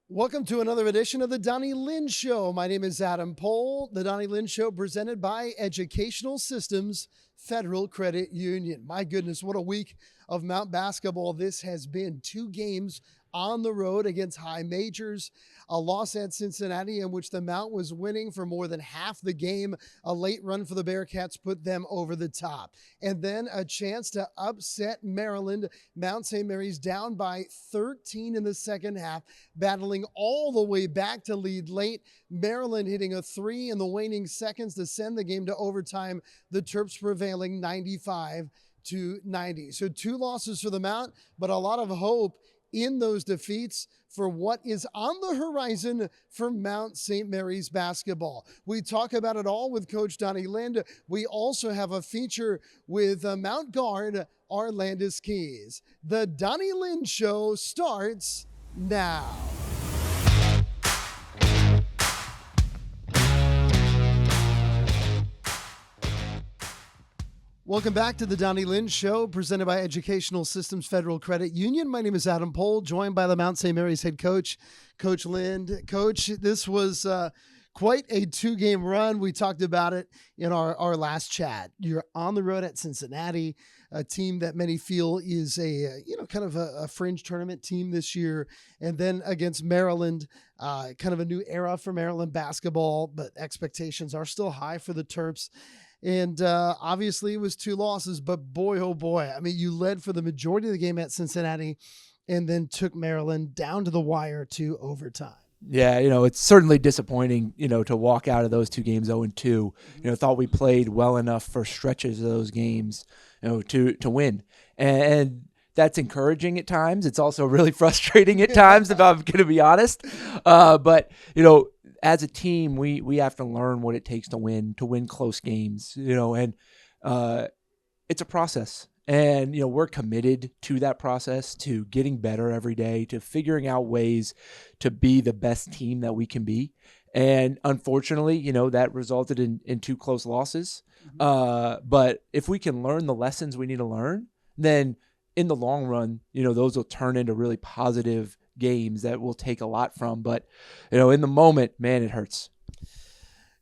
Welcome to another edition of the Donny Lind Show. My name is Adam Pohl. The Donny Lind Show presented by Educational Systems Federal Credit Union. My goodness, what a week of Mount basketball this has been. 2 games on the road against high majors, a loss at Cincinnati in which the Mount was winning for more than half the game. A late run for the Bearcats put them over the top. And then a chance to upset Maryland. Mount St. Mary's down by 13 in the second half, battling all the way back to lead late. Maryland hitting a 3 in the waning seconds to send the game to overtime. The Terps prevailing 95-90. So 2 losses for the Mount, but a lot of hope in those defeats for what is on the horizon for Mount St. Mary's basketball. We talk about it all with Coach Donny Lind. We also have a feature with Mount Guard Arlandus Keyes. The Donny Lind Show starts now. Welcome back to the Donny Lind Show, presented by Educational Systems Federal Credit Union. My name is Adam Pohl, joined by the Mount St. Mary's head coach, Coach Lind. Coach, this was quite a 2-game run. We talked about it in our last chat. You're on the road at Cincinnati, a team that many feel is kind of a fringe tournament team this year. And then against Maryland, kind of a new era for Maryland basketball, but expectations are still high for the Terps. And obviously it was 2 losses, but boy, oh boy. I mean, you led for the majority of the game at Cincinnati and then took Maryland down to the wire to overtime. Yeah, it's certainly disappointing, to walk out of those 2 games 0-2. Thought we played well enough for stretches of those games, to win. And that's encouraging at times. It's also really frustrating at times, if I'm going to be honest. But, as a team, we have to learn what it takes to win close games, and it's a process. And, we're committed to that process, to getting better every day, to figuring out ways to be the best team that we can be. And unfortunately, that resulted in 2 close losses. But if we can learn the lessons we need to learn, then in the long run, those will turn into really positive games that we'll take a lot from. But, in the moment, man, it hurts.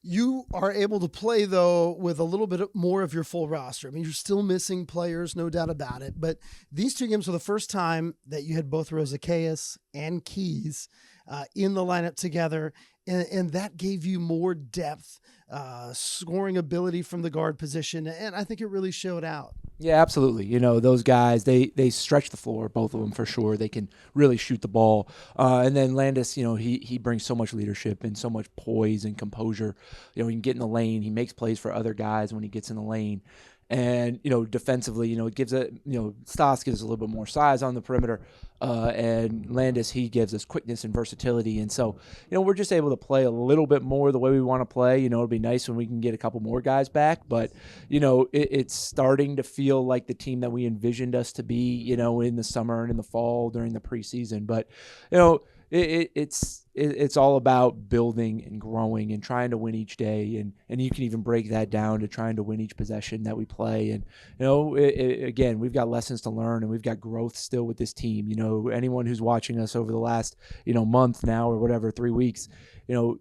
You are able to play, though, with a little bit more of your full roster. I mean, you're still missing players, no doubt about it. But these 2 games were the first time that you had both Keyes and Keyes in the lineup together. And that gave you more depth, scoring ability from the guard position. And I think it really showed out. Yeah, absolutely. Those guys, they stretch the floor, both of them for sure. They can really shoot the ball. And then Landis, he brings so much leadership and so much poise and composure. He can get in the lane. He makes plays for other guys when he gets in the lane. And, defensively, it gives Stas gives us a little bit more size on the perimeter. And Landis, he gives us quickness and versatility. And so, we're just able to play a little bit more the way we want to play. It'll be nice when we can get a couple more guys back. But, it's starting to feel like the team that we envisioned us to be, in the summer and in the fall during the preseason. But, it's all about building and growing and trying to win each day, and you can even break that down to trying to win each possession that we play. And again, we've got lessons to learn, and we've got growth still with this team. Anyone who's watching us over the last month now or whatever, 3 weeks,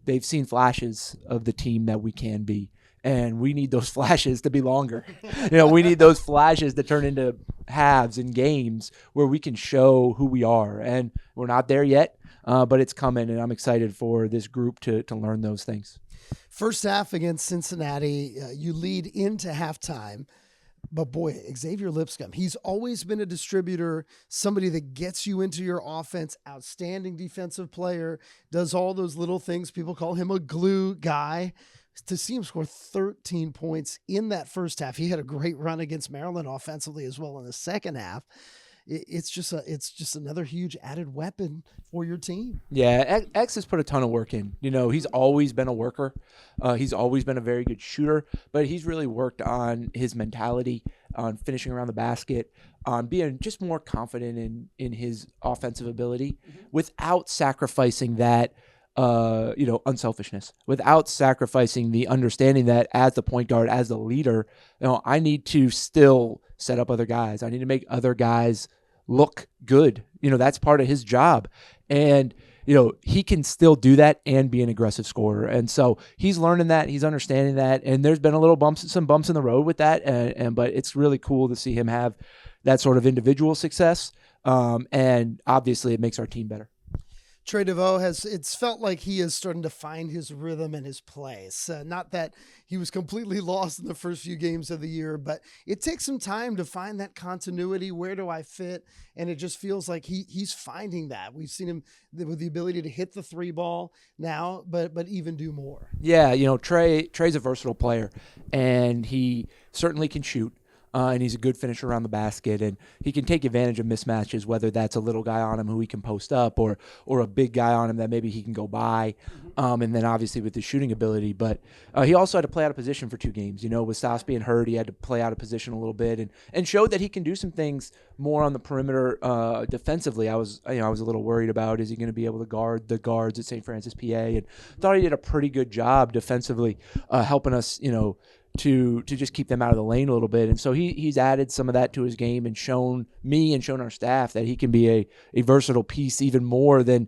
they've seen flashes of the team that we can be. And we need those flashes to be longer. We need those flashes to turn into halves and games where we can show who we are. And we're not there yet, but it's coming, and I'm excited for this group to learn those things. First half against Cincinnati, you lead into halftime. But boy, Xavier Lipscomb, he's always been a distributor, somebody that gets you into your offense, outstanding defensive player, does all those little things. People call him a glue guy. To see him score 13 points in that first half, he had a great run against Maryland offensively as well in the second half. It's just another huge added weapon for your team. Yeah, X has put a ton of work in. He's always been a worker. He's always been a very good shooter, but he's really worked on his mentality, on finishing around the basket, on being just more confident in his offensive ability without sacrificing that unselfishness, without sacrificing the understanding that as the point guard, as the leader, I need to still set up other guys. I need to make other guys look good. That's part of his job. And he can still do that and be an aggressive scorer. And so he's learning that, he's understanding that, and there's been some bumps in the road with that. But it's really cool to see him have that sort of individual success. And obviously it makes our team better. Trey DeVoe it's felt like he is starting to find his rhythm and his place. Not that he was completely lost in the first few games of the year, but it takes some time to find that continuity. Where do I fit? And it just feels like he's finding that. We've seen him with the ability to hit the 3 ball now, but even do more. Yeah, Trey's a versatile player, and he certainly can shoot. And he's a good finisher around the basket, and he can take advantage of mismatches, whether that's a little guy on him who he can post up or a big guy on him that maybe he can go by, and then obviously with his shooting ability. But he also had to play out of position for 2 games. With Stoss being hurt, he had to play out of position a little bit and showed that he can do some things more on the perimeter defensively. I was a little worried about, is he going to be able to guard the guards at St. Francis, PA, and thought he did a pretty good job defensively helping us, to just keep them out of the lane a little bit. And so he's added some of that to his game and shown me and shown our staff that he can be a versatile piece even more than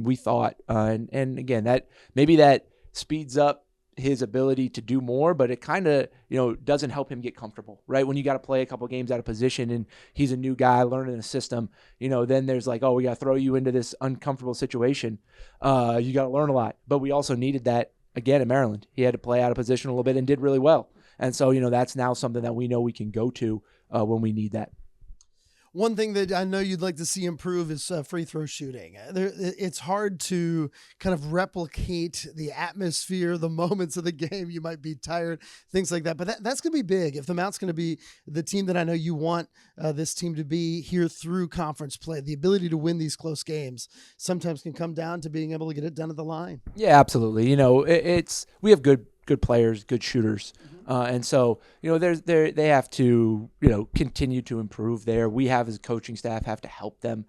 we thought. And again, that speeds up his ability to do more, but it kind of, doesn't help him get comfortable, right? When you got to play a couple games out of position and he's a new guy learning the system, then there's like, oh, we got to throw you into this uncomfortable situation. You got to learn a lot. But we also needed that again in Maryland. He had to play out of position a little bit and did really well. And so, that's now something that we know we can go to when we need that. One thing that I know you'd like to see improve is free throw shooting. It's hard to kind of replicate the atmosphere, the moments of the game. You might be tired, things like that. But that's going to be big. If the Mount's going to be the team that I know you want this team to be here through conference play, the ability to win these close games sometimes can come down to being able to get it done at the line. Yeah, absolutely. We have good players, good shooters. And so, they have to, continue to improve there. We have, as a coaching staff, have to help them.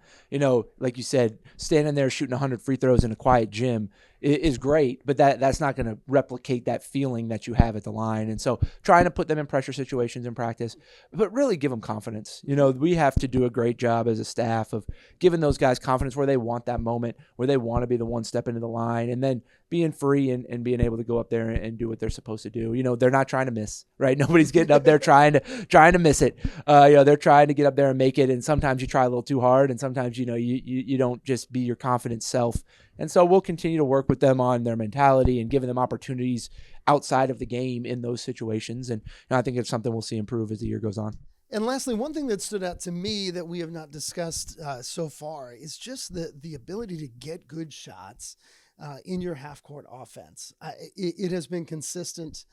Like you said, standing there shooting 100 free throws in a quiet gym is great, but that's not going to replicate that feeling that you have at the line. And so trying to put them in pressure situations in practice, but really give them confidence. We have to do a great job as a staff of giving those guys confidence where they want that moment, where they want to be the one step into the line, and then being free and being able to go up there and do what they're supposed to do. They're not trying to miss, right? Nobody's getting up there trying to miss it. They're trying to get up there and make it. And sometimes you try a little too hard, and sometimes, you don't just be your confident self. And so we'll continue to work with them on their mentality and giving them opportunities outside of the game in those situations. And I think it's something we'll see improve as the year goes on. And lastly, one thing that stood out to me that we have not discussed so far is just the ability to get good shots in your half-court offense. It has been consistent,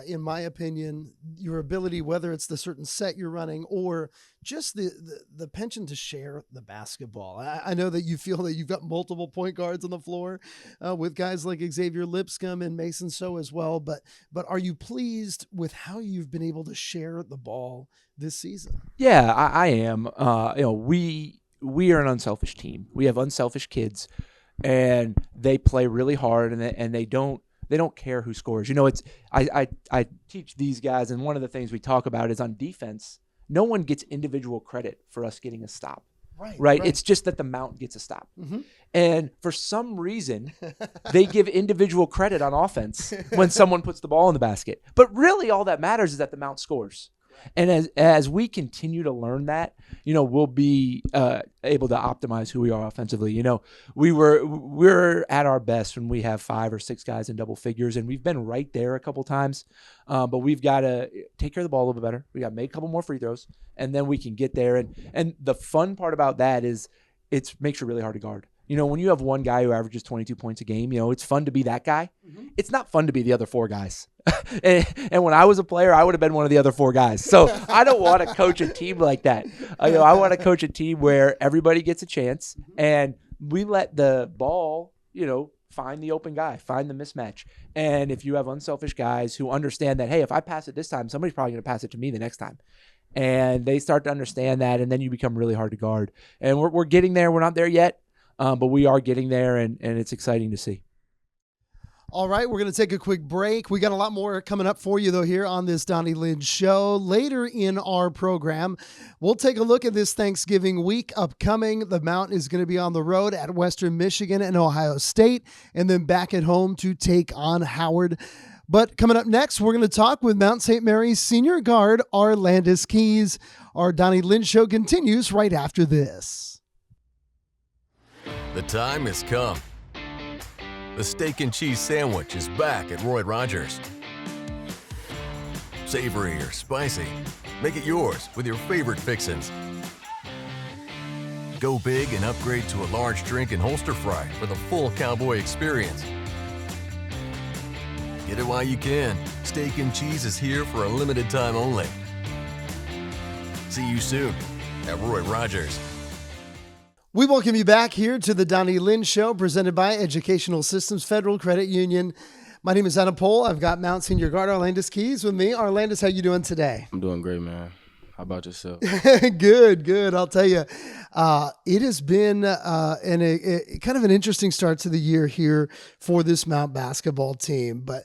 in my opinion, your ability, whether it's the certain set you're running or just the penchant to share the basketball. I know that you feel that you've got multiple point guards on the floor with guys like Xavier Lipscomb and Mason So as well, but are you pleased with how you've been able to share the ball this season? Yeah, I am. We are an unselfish team. We have unselfish kids. And they play really hard, and they don't care who scores. I teach these guys, and one of the things we talk about is on defense, no one gets individual credit for us getting a stop. Right? It's just that the Mount gets a stop. Mm-hmm. And for some reason, they give individual credit on offense when someone puts the ball in the basket. But really all that matters is that the Mount scores. And as we continue to learn that, we'll be able to optimize who we are offensively. We're at our best when we have 5 or 6 guys in double figures, and we've been right there a couple times. But we've got to take care of the ball a little bit better. We got to make a couple more free throws, and then we can get there. And the fun part about that is it makes it really hard to guard. When you have one guy who averages 22 points a game, it's fun to be that guy. Mm-hmm. It's not fun to be the other 4 guys. and when I was a player, I would have been one of the other 4 guys. So I don't want to coach a team like that. I want to coach a team where everybody gets a chance, and we let the ball, find the open guy, find the mismatch. And if you have unselfish guys who understand that, hey, if I pass it this time, somebody's probably going to pass it to me the next time. And they start to understand that, and then you become really hard to guard. And we're getting there. We're not there yet. But we are getting there, and it's exciting to see. All right, we're going to take a quick break. We got a lot more coming up for you, though, here on this Donny Lind Show. Later in our program, we'll take a look at this Thanksgiving week upcoming. The Mount is going to be on the road at Western Michigan and Ohio State, and then back at home to take on Howard. But coming up next, we're going to talk with Mount St. Mary's senior guard Arlandus Keyes. Our Donny Lind Show continues right after this. The time has come. The steak and cheese sandwich is back at Roy Rogers. Savory or spicy, make it yours with your favorite fixins. Go big and upgrade to a large drink and holster fry for the full cowboy experience. Get it while you can. Steak and cheese is here for a limited time only. See you soon at Roy Rogers. We welcome you back here to the Donny Lind Show, presented by Educational Systems Federal Credit Union. My name is Adam Pohl. I've got Mount Senior Guard Arlandus Keyes with me. Arlandus, how you doing today? I'm doing great, man. How about yourself? Good. I'll tell you, it has been kind of an interesting start to the year here for this Mount basketball team. But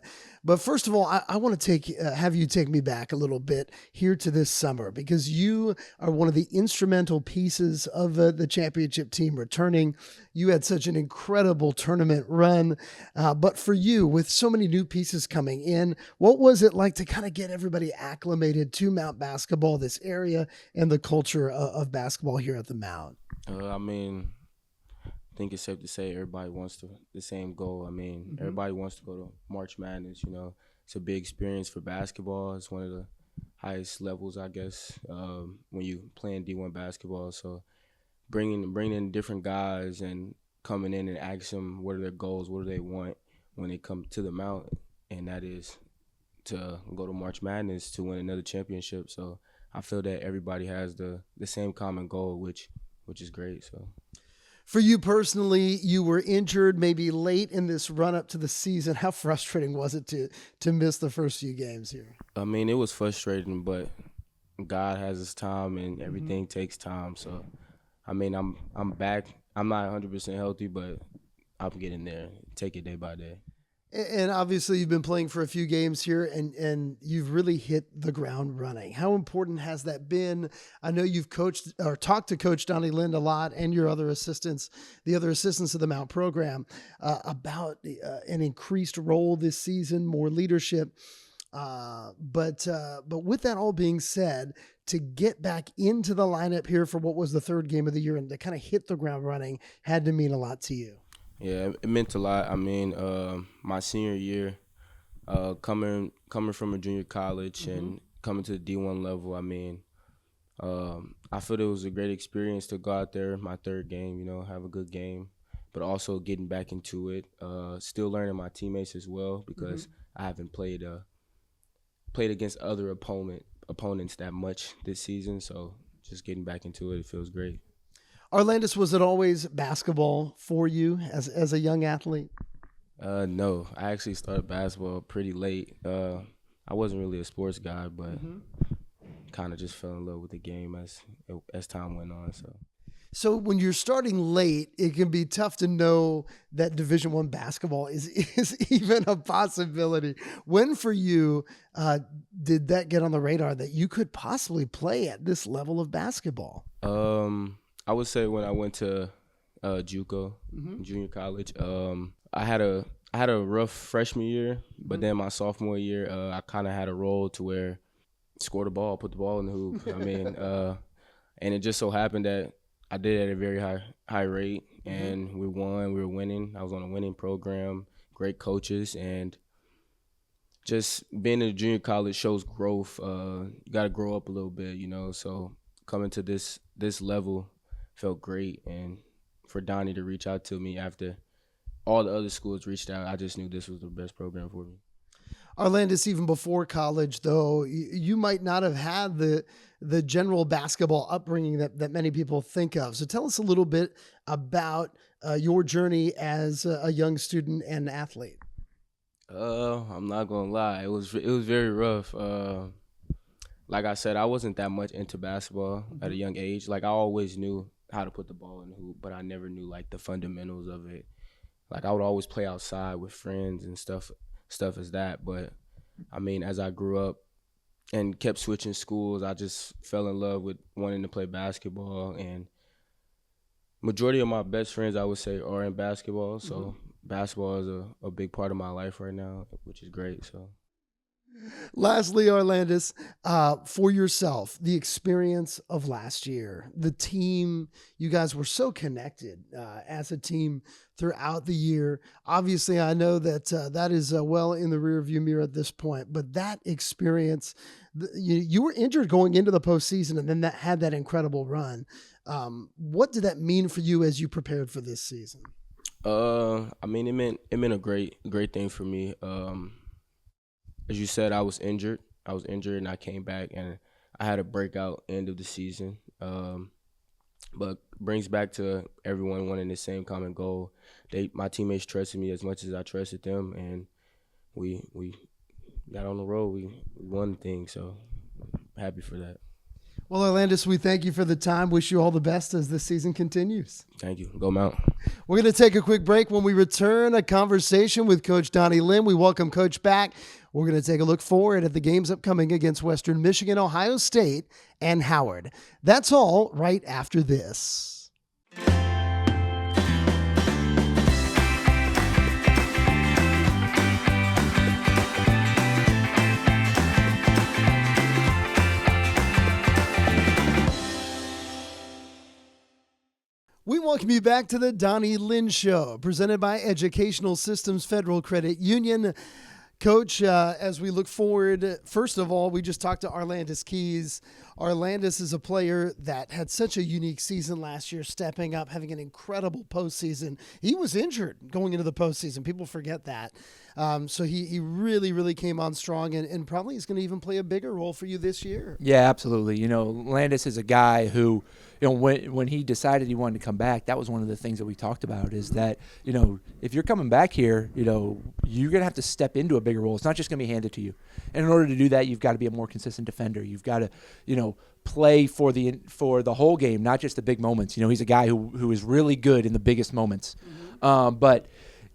first of all, I want to have you take me back a little bit here to this summer, because you are one of the instrumental pieces of the championship team returning. You had such an incredible tournament run. But for you, with so many new pieces coming in, what was it like to kind of get everybody acclimated to Mount basketball, this area, and the culture of basketball here at the Mount? I think it's safe to say everybody wants the same goal. Everybody wants to go to March Madness. It's a big experience for basketball. It's one of the highest levels, I guess, when you playing D1 basketball. So bringing in different guys and coming in and asking them what are their goals, what do they want when they come to the Mount, and that is to go to March Madness to win another championship. So I feel that everybody has the same common goal, which is great. So. For you personally, you were injured maybe late in this run up to the season. How frustrating was it to miss the first few games here? It was frustrating, but God has his time and everything takes time. So, I'm back. I'm not 100% healthy, but I'm getting there. Take it day by day. And obviously you've been playing for a few games here and you've really hit the ground running. How important has that been? I know you've coached or talked to Coach Donny Lind a lot and your other assistants, the other assistants of the Mount program, about an increased role this season, more leadership. But with that all being said, to get back into the lineup here for what was the third game of the year and to kind of hit the ground running had to mean a lot to you. Yeah, it meant a lot. My senior year, coming from a junior college and coming to the D1 level, I feel it was a great experience to go out there, my third game, have a good game, but also getting back into it, still learning my teammates as well, because I haven't played against other opponents that much this season, so just getting back into it feels great. Arlandus, was it always basketball for you as a young athlete? No, I actually started basketball pretty late. I wasn't really a sports guy, but kind of just fell in love with the game as time went on. So when you're starting late, it can be tough to know that Division I basketball is even a possibility. When for you did that get on the radar that you could possibly play at this level of basketball? I would say when I went to JUCO, junior college, I had a rough freshman year, but then my sophomore year, I kind of had a role to where score the ball, put the ball in the hoop. And it just so happened that I did it at a very high rate, and we won. We were winning. I was on a winning program, great coaches, and just being in junior college shows growth. You got to grow up a little bit, So coming to this level felt great, and for Donny to reach out to me after all the other schools reached out, I just knew this was the best program for me. Arlandus, even before college, though, you might not have had the general basketball upbringing that many people think of. So tell us a little bit about your journey as a young student and athlete. I'm not gonna lie, it was very rough. Like I said, I wasn't that much into basketball at a young age. Like I always knew how to put the ball in the hoop, but I never knew like the fundamentals of it. like I would always play outside with friends and stuff as that. But I mean, as I grew up and kept switching schools, I just fell in love with wanting to play basketball. And majority of my best friends, I would say, are in basketball. So basketball is a big part of my life right now, which is great. So. Lastly, Arlandus, for yourself, the experience of last year, the team, you guys were so connected as a team throughout the year. Obviously, I know that that is well in the rearview mirror at this point, but that experience, you were injured going into the postseason and then that had that incredible run. What did that mean for you as you prepared for this season? I mean, it meant a great thing for me. As you said, I was injured and I came back and I had a breakout end of the season. But brings back to everyone wanting the same common goal. My teammates trusted me as much as I trusted them, and we got on the road. We won things, so happy for that. Well, Arlandus, we thank you for the time. Wish you all the best as this season continues. Thank you. Go Mount. We're going to take a quick break. When we return, a conversation with Coach Donny Lind. We welcome Coach back. We're going to take a look forward at the games upcoming against Western Michigan, Ohio State, and Howard. That's all right after this. We welcome you back to the Donny Lind Show, presented by Educational Systems Federal Credit Union. Coach, as we look forward, first of all, we just talked to Arlandus Keyes. Arlandus is a player that had such a unique season last year, stepping up, having an incredible postseason. He was injured going into the postseason. People forget that. So he really, really came on strong and probably is going to even play a bigger role for you this year. Yeah, absolutely. Landis is a guy who, when he decided he wanted to come back, that was one of the things that we talked about is that, if you're coming back here, you're going to have to step into a bigger role. It's not just going to be handed to you. And in order to do that, you've got to be a more consistent defender. You've got to, play for the whole game, not just the big moments. He's a guy who is really good in the biggest moments. But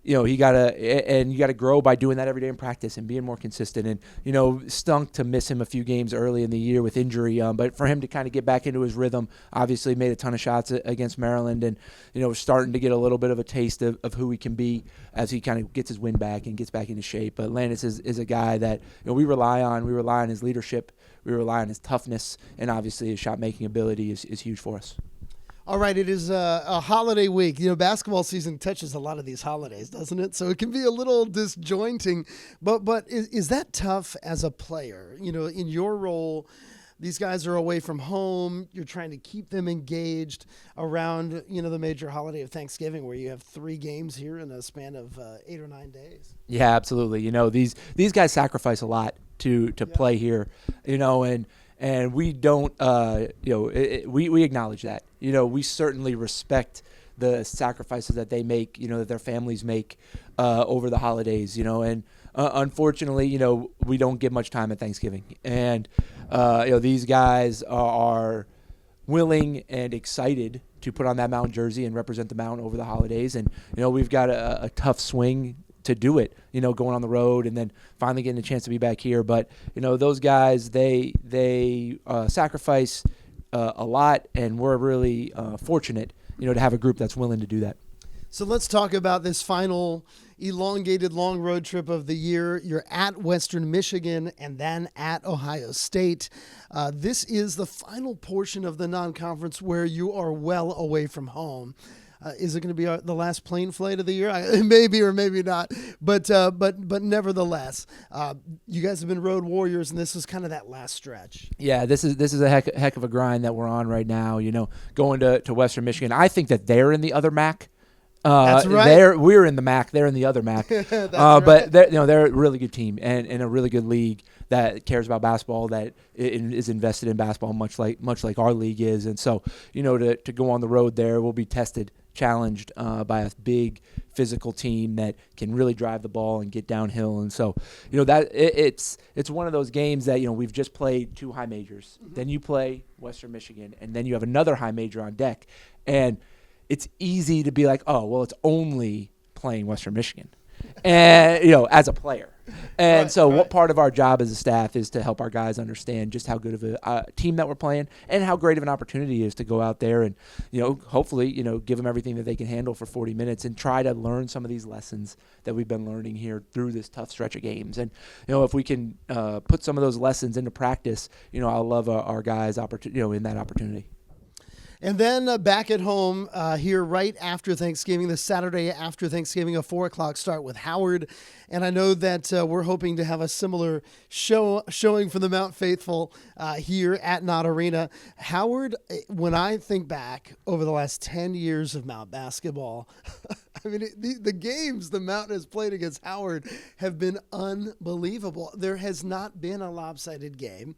you gotta grow by doing that every day in practice and being more consistent. And stunk to miss him a few games early in the year with injury. But for him to kind of get back into his rhythm, obviously made a ton of shots against Maryland, and starting to get a little bit of a taste of who he can be as he kind of gets his win back and gets back into shape. But Landis is a guy that we rely on. We rely on his leadership. We rely on his toughness, and obviously his shot making ability is huge for us. All right, it is a holiday week. Basketball season touches a lot of these holidays, doesn't it? So it can be a little disjointing. But is that tough as a player? In your role, these guys are away from home. You're trying to keep them engaged around, the major holiday of Thanksgiving, where you have 3 games here in a span of 8 or 9 days. Yeah, absolutely. These guys sacrifice a lot to play here, and we don't, we acknowledge that. We certainly respect the sacrifices that they make, that their families make over the holidays, and unfortunately, we don't get much time at Thanksgiving. And, these guys are willing and excited to put on that Mount jersey and represent the Mount over the holidays. And, we've got a tough swing to do it, going on the road and then finally getting a chance to be back here. But, those guys, they sacrifice a lot, and we're really fortunate, to have a group that's willing to do that. So let's talk about this final elongated long road trip of the year. You're at Western Michigan and then at Ohio State. This is the final portion of the non-conference where you are well away from home. Is it going to be the last plane flight of the year? Maybe or maybe not. But nevertheless, you guys have been road warriors, and this is kind of that last stretch. Yeah, this is a heck of a grind that we're on right now. Going to Western Michigan. I think that they're in the other MAC. That's right. We're in the MAC. They're in the other MAC. Right. But they're a really good team and a really good league that cares about basketball, that is invested in basketball, much like our league is. And so, to go on the road there, we'll be tested, challenged by a big physical team that can really drive the ball and get downhill. And so, that it's one of those games that we've just played 2 high majors. Mm-hmm. Then you play Western Michigan, and then you have another high major on deck, and it's easy to be like, oh, well, it's only playing Western Michigan, and as a player. And what part of our job as a staff is to help our guys understand just how good of a team that we're playing and how great of an opportunity it is to go out there and, hopefully, give them everything that they can handle for 40 minutes and try to learn some of these lessons that we've been learning here through this tough stretch of games. And, if we can put some of those lessons into practice, I'll love our guys' in that opportunity. And then back at home here right after Thanksgiving, the Saturday after Thanksgiving, a 4 o'clock start with Howard. And I know that we're hoping to have a similar showing for the Mount Faithful here at Knott Arena. Howard, when I think back over the last 10 years of Mount basketball, I mean, the games the Mount has played against Howard have been unbelievable. There has not been a lopsided game.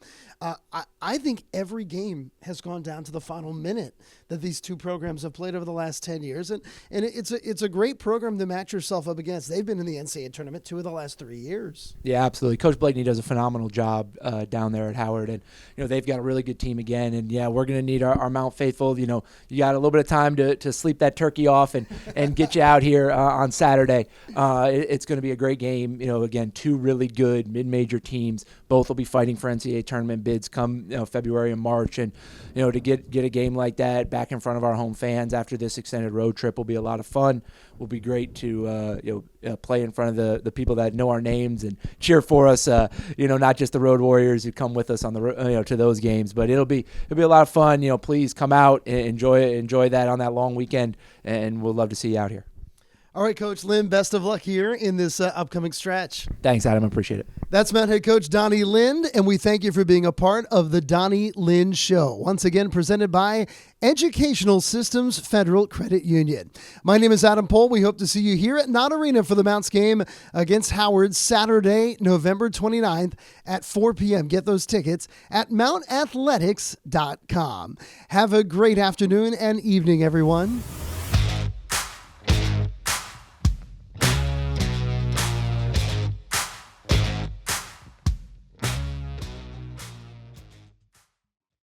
I think every game has gone down to the final minute that these two programs have played over the last 10 years. And it's a great program to match yourself up against. They've been in the NCAA tournament 2 of the last 3 years. Yeah, absolutely. Coach Blakeney does a phenomenal job down there at Howard. And, they've got a really good team again. And, yeah, we're going to need our Mount Faithful. You got a little bit of time to sleep that turkey off and get you out here on Saturday. It's going to be a great game. Again, 2 really good mid-major teams. Both will be fighting for NCAA tournament bids come February and March. And, to get a game like that back in front of our home fans after this extended road trip will be a lot of fun. Will be great to play in front of the people that know our names and cheer for us. Not just the Road Warriors who come with us on the to those games, but it'll be a lot of fun. Please come out and enjoy that on that long weekend, and we'll love to see you out here. All right, Coach Lind, best of luck here in this upcoming stretch. Thanks, Adam. I appreciate it. That's Mount head coach Donny Lind, and we thank you for being a part of the Donny Lind Show. Once again, presented by Educational Systems Federal Credit Union. My name is Adam Pohl. We hope to see you here at Knott Arena for the Mounts game against Howard Saturday, November 29th at 4 p.m. Get those tickets at mountathletics.com. Have a great afternoon and evening, everyone.